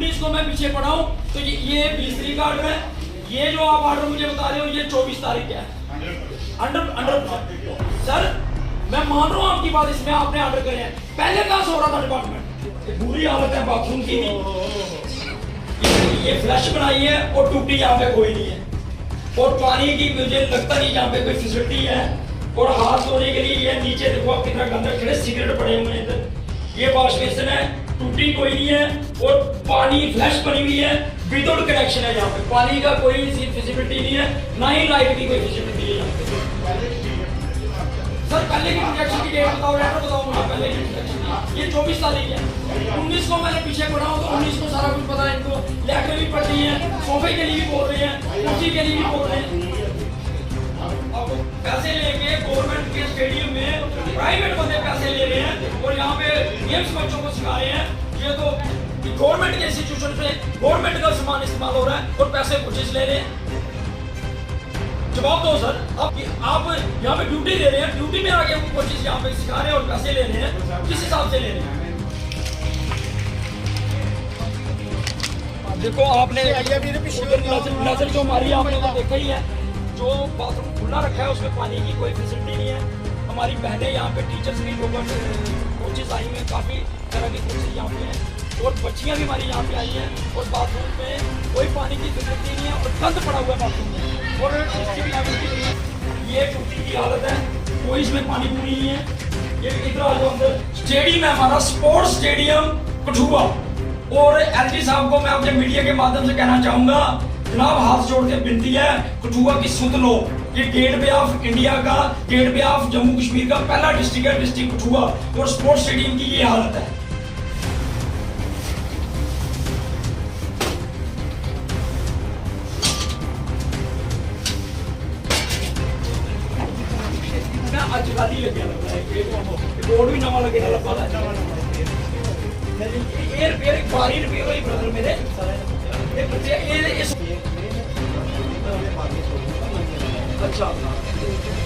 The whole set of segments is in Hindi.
19 को मैं पीछे पड़ा हूँ तो ये 20 तारीख का ऑर्डर है। ये जो आप ऑर्डर मुझे बता रहे हो ये 24 तारीख का है। अंडर सर मैं मान रहा हूँ आपकी बात, इसमें आपने ऑर्डर करे हैं। पहले कहाँ सो रहा था डिपार्टमेंट? बुरी हालत है बाथरूम की भी। ये फ्लश बनाई है और टूटी यहाँ पे कोई नहीं है। और पानी की मुझे लगता नहीं यहाँ पे कोई फैसिलिटी है। और हाथ धोने के लिए ये नीचे देखो आप कितना गंदा खड़े सिगरेट पड़े हुए हैं इधर। ये वॉश बेसिन है, टूटी कोई नहीं है और पानी फ्लश बनी हुई है, विदाउट कनेक्शन है। यहाँ पे पानी का कोई फैसिलिटी नहीं है, ना ही लाइट की कोई फैसिलिटी है यहाँ पे। सर पहले की कनेक्शन की डेट बताओ, लेटर बताओ मुझे पहले की कनेक्शन। ये 24 तारीख है। 19 को मैंने पीछे पढ़ा हूँ तो 19 को सारा कुछ पता है इनको। लेटर भी पढ़ रही है, सोफे के लिए भी बोल रहे हैं, कुर्सी के लिए भी बोल रहे हैं। अब पैसे लेके गवर्नमेंट के स्टेडियम में प्राइवेट बंदे पैसे ले रहे हैं और यहाँ पे गेम्स बच्चों को सिखा रहे हैं। ये तो गवर्नमेंट के इंस्टीट्यूशन पे गवर्नमेंट का सामान इस्तेमाल हो रहा है और पैसे कोचेस ले रहे हैं। जवाब दो सर। आप यहाँ पे ड्यूटी दे रहे हैं, ड्यूटी में आके वो कोचेस यहाँ पे सिखा रहे हैं और पैसे ले रहे हैं, किस हिसाब से ले रहे हैं? देखो आपने नजर जो हमारी आपने तो देखा ही है, जो बाथरूम खुला रखा है उसमें पानी की कोई फैसिलिटी नहीं है। हमारी बहनें यहाँ पे टीचर्स भी कोचेस आई हुई हैं, काफ़ी तरह की कोचेस यहाँ पे हैं और बच्चियाँ भी हमारी यहाँ पे आई हैं और बाथरूम में कोई पानी की फैसिलिटी नहीं है और गंद पड़ा हुआ है बाथरूम में। और ये टूटी की हालत है, कोई इसमें पानी पूरी नहीं है। ये इधर आ जाओ अंदर। स्टेडियम है हमारा स्पोर्ट्स स्टेडियम कठुआ। और एलजी साहब को मैं अपने मीडिया के माध्यम से कहना चाहूंगा, जनाब हाथ जोड़ के विनती है, कठुआ की सुन लो। ये गेटवे ऑफ इंडिया का, गेटवे ऑफ जम्मू कश्मीर का पहला डिस्ट्रिक्ट है, डिस्ट्रिक्ट कठुआ। और स्पोर्ट्स स्टेडियम की ये हालत है। आज गाली लगे लग रहा है, बोर्ड भी नवा लगे लगा ये रिपेयर बारी रिपेयर हुई ब्रदर मेरे ये बच्चे ये अच्छा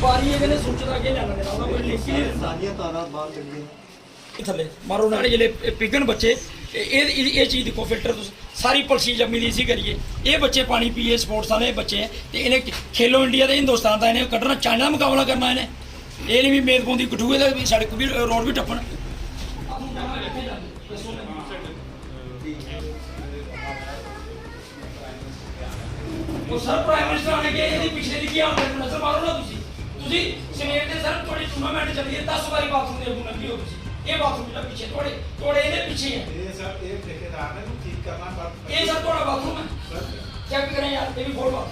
बारी ये मैंने सोचा कि लेना देना कोई लेकिन सारियां तारा बाहर लग गई थले मारो ना ये पिगन बच्चे ये चीज देखो फिल्टर सारी पलसी जब मिली सी करिए। ये बच्चे पानी पिए स्पोर्ट्स वाले बच्चे हैं तो इन्हें खेलो इंडिया ते हिंदुस्तान का इन्हें कटना, चाइना का मुकाबला करना इन्हें। ये नहीं भी मेद पौंदी कठुए का भी सड़क भी रोड भी टप्पन। सर प्राइम मिनिस्टर आने के पिछले की नजर मारो ना समेट के सर थोड़ी टूर्नामेंट चली है 10 बारी बाथरूम दे दूंगा की हो ये बाथरूम जो पीछे थोड़े इधर पीछे है। ये सर एक ठेकेदार ने ठीक करना पड़ता ये सर थोड़ा बाथरूम है चेक करें यार, ये भी बोल बात।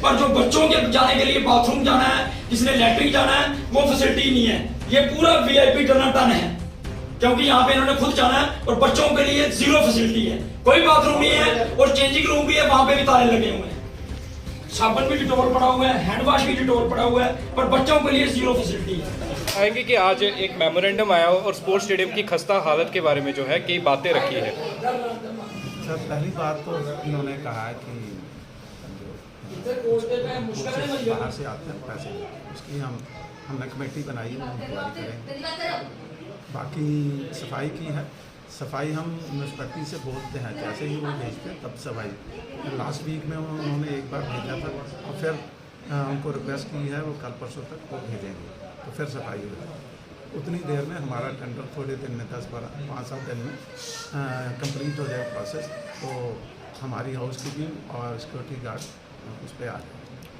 पर जो बच्चों के जाने के लिए बाथरूम जाना है, जिसने लैट्रिन जाना है, वो फैसिलिटी नहीं है। ये पूरा वीआईपी टन है क्योंकि यहाँ पे इन्होंने खुद जाना है और बच्चों के लिए जीरो फैसिलिटी है, कोई बाथरूम नहीं है और चेंजिंग रूम भी है, वहां पे भी ताले लगे हुए हैं, साबुन भी डिटोल पड़ा हुआ है, हैंड वॉश भी डिटोल पड़ा हुआ है, पर बच्चों के लिए जीरो फैसिलिटी है। आएंगे कि आज एक मेमोरेंडम आया और स्पोर्ट्स स्टेडियम की खस्ता हालत के बारे में जो है कई बातें रखी है। सर पहली बात तो इन्होंने कहा है कि बाहर से आते हैं पैसे, उसकी हमने कमेटी बनाई है, इंक्वायरी करेंगे। बाकी सफाई की है, सफाई हम म्यूनसिपैलिटी से बोलते हैं, जैसे ही वो भेजते हैं तब सफाई। लास्ट वीक में उन्होंने एक बार भेजा था और फिर उनको रिक्वेस्ट की है वो कल परसों तक वो भेजेंगे तो फिर सफाई हो जाएगी। उतनी देर में हमारा टेंडर थोड़े दिन में 5-7 दिन में कंप्लीट हो जाए प्रोसेस, तो हमारी हाउस कीपिंग और सिक्योरिटी गार्ड उस पर आ जाए।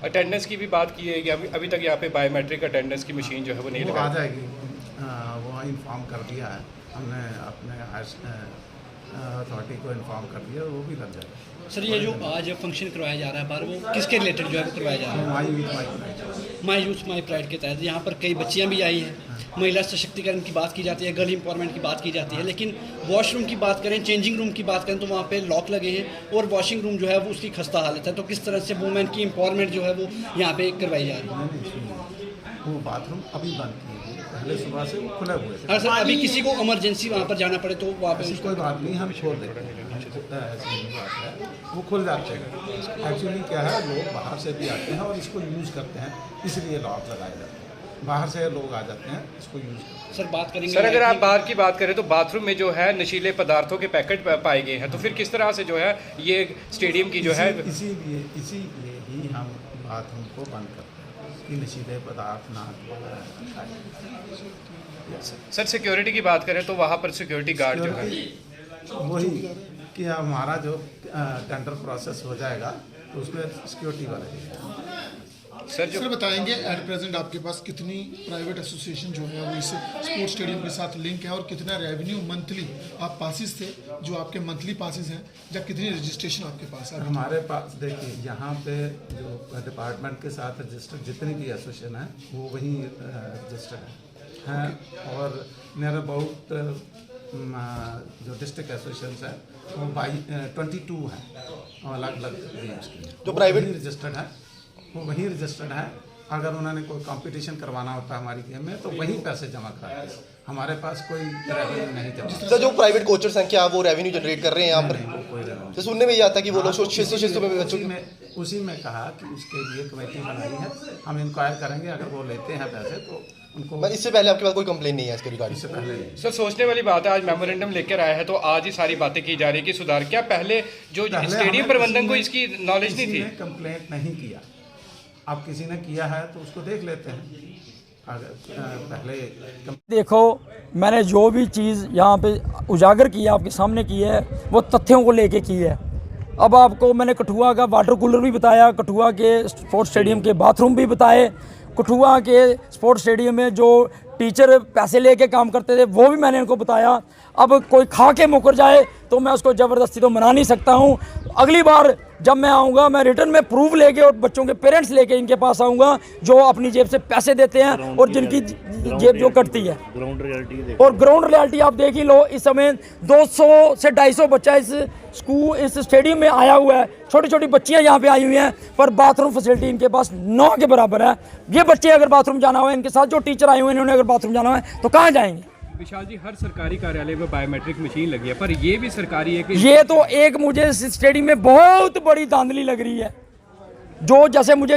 अटेंडेंस की भी बात की है कि अभी तक यहाँ पे बायोमेट्रिक अटेंडेंस की मशीन जो है वो नहीं आ जाएगी, वो इन्फॉर्म कर दिया है हमने, अपने अथॉरिटी को इन्फॉर्म कर दिया, वो भी लग जाएगा। सर ये जो आज फंक्शन करवाया जा रहा है बाहर, वो किसके रिलेटेड जो है वो करवाया जा रहा है? माई यूथ माई प्राइड के तहत यहाँ पर कई बच्चियाँ भी आई हैं, महिला सशक्तिकरण की बात की जाती है, गर्ल एम्पावरमेंट की बात की जाती है, लेकिन वॉशरूम की बात करें, चेंजिंग रूम की बात करें तो वहाँ पे लॉक लगे हैं और वॉशिंग रूम जो है वो उसकी खस्ता हालत है। तो किस तरह से वुमेन की एम्पावरमेंट जो है वो यहाँ पे करवाई जा रही है? वो बाथरूम अभी बंद किए हुए, पहले सुबह से वो खुले हुए थे। अगर सर अभी किसी को इमरजेंसी वहाँ पर जाना पड़े तो वहाँ पे कोई बात नहीं, हम छोड़ देंगे, ऐसी बात है, वो खुल जाते हैं। एक्चुअली क्या है, लोग बाहर से भी आते हैं और इसको यूज़ करते हैं, इसलिए लॉक लगाए जाते हैं। बाहर से लोग आ जाते हैं इसको यूज़ करते हैं। सर बात करेंगे सर अगर आप बाहर की बात करें तो बाथरूम में जो है नशीले पदार्थों के पैकेट पाए गए हैं, तो फिर किस तरह से जो है ये स्टेडियम की जो है इसीलिए ही हम बाथरूम को बंद करते हैं कि नशीले पदार्थ ना खाएं। सर सिक्योरिटी की बात करें तो वहाँ पर सिक्योरिटी गार्ड जो है वही कि हमारा जो टेंडर प्रोसेस हो जाएगा तो उसमें सिक्योरिटी वाले सर बताएंगे एट प्रेजेंट आपके पास कितनी प्राइवेट एसोसिएशन जो है वो इस स्पोर्ट्स स्टेडियम के साथ लिंक है, और कितना रेवेन्यू मंथली आप पासिस थे जो आपके मंथली पासिस हैं, या कितनी रजिस्ट्रेशन आपके पास है? हमारे पास देखिए यहाँ पे जो डिपार्टमेंट के साथ रजिस्टर्ड जितनी भी एसोसिएशन है वो वही रजिस्टर्ड है और नियर अबाउट जो डिस्ट्रिक्ट एसोसिएशन है वो 22 है अलग अलग गेम्स की जो प्राइवेट रजिस्टर्ड है वो वही रजिस्टर्ड है। अगर उन्होंने कोई कंपटीशन करवाना होता है हमारी गेम में तो वही पैसे जमा कराते हैं, हमारे पास कोई रेवेन्यू नहीं जमा। सर जो प्राइवेट कोचर्स हैं क्या वो रेवेन्यू जनरेट कर रहे हैं यहाँ पर? कोई revenue तो सुनने में ये आता है कि वो लोग 600 में बच्चों की उसी में कहा कि उसके लिए कमेटी बनाई है, हम इंक्वायर करेंगे, अगर वो लेते हैं पैसे तो उनको। इससे पहले आपके पास कोई कंप्लेन नहीं है इसके रिगार्डिंग? इससे पहले नहीं। सर सोचने वाली बात है, आज मेमोरेंडम लेकर आया है तो आज ही सारी बातें की जा रही है कि सुधार। क्या पहले जो स्टेडियम प्रबंधन को इसकी नॉलेज नहीं थी? कंप्लेंट नहीं किया, अब किसी ने किया है तो उसको देख लेते हैं। अगर पहले देखो मैंने जो भी चीज़ यहाँ पे उजागर की है आपके सामने की है वो तथ्यों को लेके की है। अब आपको मैंने कठुआ का वाटर कूलर भी बताया, कठुआ के स्पोर्ट्स स्टेडियम के बाथरूम भी बताए, कठुआ के स्पोर्ट्स स्टेडियम में जो टीचर पैसे लेके काम करते थे वो भी मैंने इनको बताया। अब कोई खा के मुकर जाए तो मैं उसको ज़बरदस्ती तो मना नहीं सकता हूँ। अगली बार जब मैं आऊँगा मैं रिटर्न में प्रूफ लेके और बच्चों के पेरेंट्स लेके इनके पास आऊँगा जो अपनी जेब से पैसे देते हैं और जिनकी जेब जो कटती है। और ग्राउंड रियलिटी आप देख ही लो, इस समय 200 से 250 बच्चा इस स्टेडियम में आया हुआ है। छोटी छोटी बच्चियाँ यहाँ पे आई हुई हैं पर बाथरूम फैसिलिटी इनके पास 9 के बराबर है। ये बच्चे अगर बाथरूम जाना हो, इनके साथ जो टीचर आए हुए हैं इन्होंने अगर बाथरूम जाना है तो कहाँ जाएंगे? विशाल जी हर सरकारी कार्यालय में बायोमेट्रिक मशीन लगी है, पर ये भी सरकारी है कि ये तो एक मुझे इस स्टेडियम में बहुत बड़ी धांधली लग रही है। जो जैसे मुझे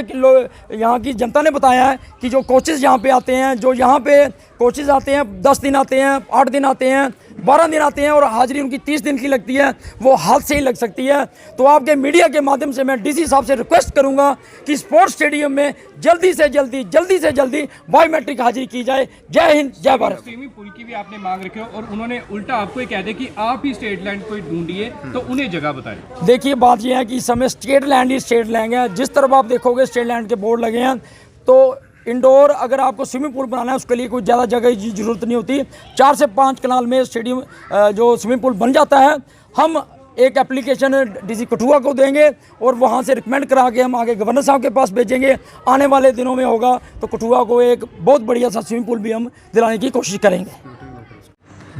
यहाँ की जनता ने बताया है कि जो कोचेज़ यहाँ पे आते हैं, जो यहाँ पे कोचेज़ आते हैं 10 दिन आते हैं, 8 दिन आते हैं, 12 दिन आते हैं और हाजिरी उनकी 30 दिन की लगती है, वो हाथ से ही लग सकती है। तो आपके मीडिया के माध्यम से मैं डीसी साहब से रिक्वेस्ट करूंगा कि स्पोर्ट्स स्टेडियम में जल्दी से जल्दी बायोमेट्रिक हाजिरी की जाए। जय हिंद, जय भारत। स्विमिंग पूल की भी आपने मांग रखी हो और उन्होंने उल्टा आपको ये कह दे कि आप ही स्टेट लैंड कोई ढूंढिए, तो उन्हें जगह बताएं। देखिए बात यह है कि इस समय स्टेट लैंड ही स्टेट लैंड है। जिस तरफ आप देखोगे स्टेट लैंड के बोर्ड लगे हैं, तो इंडोर अगर आपको स्विमिंग पूल बनाना है उसके लिए कोई ज़्यादा जगह की ज़रूरत नहीं होती। 4 से 5 कनाल में स्टेडियम जो स्विमिंग पूल बन जाता है। हम एक एप्लीकेशन डीसी कठुआ को देंगे और वहाँ से रिकमेंड करा के हम आगे गवर्नर साहब के पास भेजेंगे। आने वाले दिनों में होगा तो कठुआ को एक बहुत बढ़िया सा स्विमिंग पूल भी हम दिलाने की कोशिश करेंगे।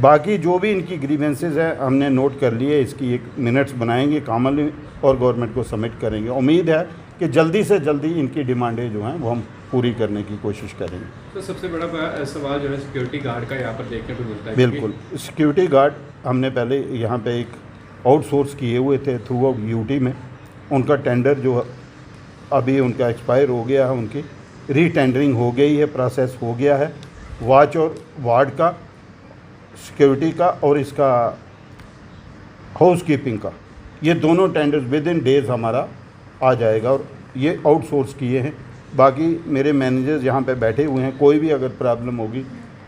बाकी जो भी इनकी ग्रीवेंसेस है हमने नोट कर लिए, इसकी एक मिनट्स बनाएंगे कामल और गवर्नमेंट को सबमिट करेंगे। उम्मीद है कि जल्दी से जल्दी इनकी डिमांडें जो हैं वो हम पूरी करने की कोशिश करेंगे। तो सबसे बड़ा सवाल जो है सिक्योरिटी गार्ड का यहाँ पर देखने को मिलता है। बिल्कुल, सिक्योरिटी गार्ड हमने पहले यहाँ पे एक आउटसोर्स किए हुए थे थ्रू आउट यूटी में। उनका टेंडर जो अभी उनका एक्सपायर हो गया है, उनकी रीटेंडरिंग हो गई है, प्रोसेस हो गया है। वॉच और वार्ड का, सिक्योरिटी का और इसका हाउस कीपिंग का, ये दोनों टेंडर्स विद इन डेज हमारा आ जाएगा और ये आउटसोर्स किए हैं। बाकी मेरे मैनेजर्स यहाँ पे बैठे हुए हैं, कोई भी अगर प्रॉब्लम होगी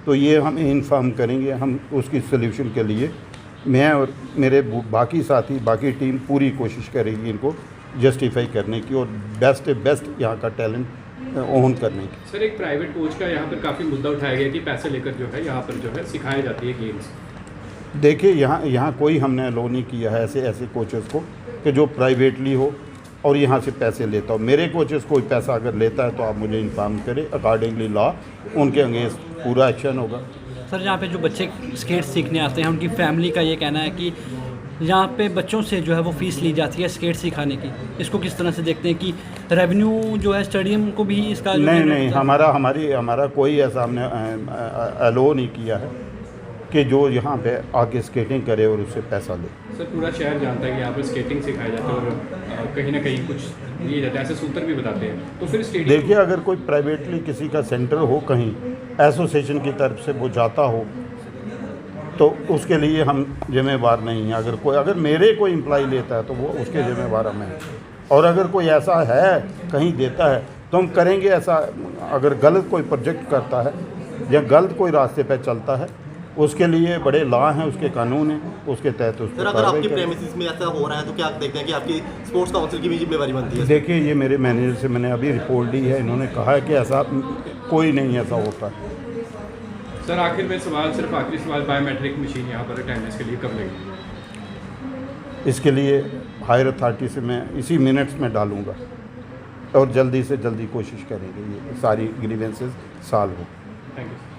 तो ये हम इन्फॉर्म करेंगे। हम उसकी सोल्यूशन के लिए मैं और मेरे बाकी साथी, बाकी टीम पूरी कोशिश करेगी इनको जस्टिफाई करने की और बेस्ट यहाँ का टैलेंट ओन करने की। सर एक प्राइवेट कोच का यहाँ पर काफ़ी मुद्दा उठाया गया कि पैसे लेकर जो है यहाँ पर जो है सिखाई जाती है गेम्स। देखिए यहाँ कोई हमने अलो नहीं किया है ऐसे कोचेस को कि जो प्राइवेटली हो और यहाँ से पैसे लेता हो। मेरे कोचेस कोई पैसा अगर लेता है तो आप मुझे इन्फॉर्म करें, अकॉर्डिंगली लॉ उनके अगेंस्ट पूरा एक्शन होगा। सर यहाँ पे जो बच्चे स्केट सीखने आते हैं उनकी फैमिली का ये कहना है कि यहाँ पे बच्चों से जो है वो फीस ली जाती है स्केट सिखाने की। इसको किस तरह से देखते हैं कि रेवेन्यू जो है स्टेडियम को भी इसका नहीं हमारा कोई ऐसा हमने अलो नहीं किया है कि जो यहाँ पे आके स्केटिंग करे और उससे पैसा ले। सर पूरा शहर जानता है कि यहाँ पर स्केटिंग सिखाया जाता है और कहीं ना कहीं कुछ दिए जाता है, ऐसे सूत्र भी बताते हैं। तो फिर स्टेडियम देखिए, अगर कोई प्राइवेटली किसी का सेंटर हो कहीं एसोसिएशन की तरफ से वो जाता हो तो उसके लिए हम जिम्मेवार नहीं हैं। अगर मेरे कोई एम्प्लॉय लेता है तो वो उसके जिम्मेवार हम हैं, और अगर कोई ऐसा है कहीं देता है तो हम करेंगे ऐसा। अगर गलत कोई प्रोजेक्ट करता है या गलत कोई रास्ते पर चलता है उसके लिए बड़े लॉ हैं, उसके कानून हैं, उसके तहत उस पर अगर आपकी प्रेमिसेस में ऐसा हो रहा है तो क्या आप देखते हैं कि आपकी स्पोर्ट्स काउंसिल की भी जिम्मेवारी बनती है? देखिए, ये मेरे मैनेजर से मैंने अभी रिपोर्ट ली है, इन्होंने कहा है कि ऐसा कोई नहीं ऐसा होता है। सर आखिर में सिर्फ आखिरी सवाल, बायोमेट्रिक मशीन यहाँ पर अटेंडेंस के लिए कब लगेगी? इसके लिए हायर अथॉरिटी से मैं इसी मिनट्स में डालूंगा और जल्दी से जल्दी कोशिश करेंगे ये सारी ग्रीवेंसेस सॉल्व हो। Thank you.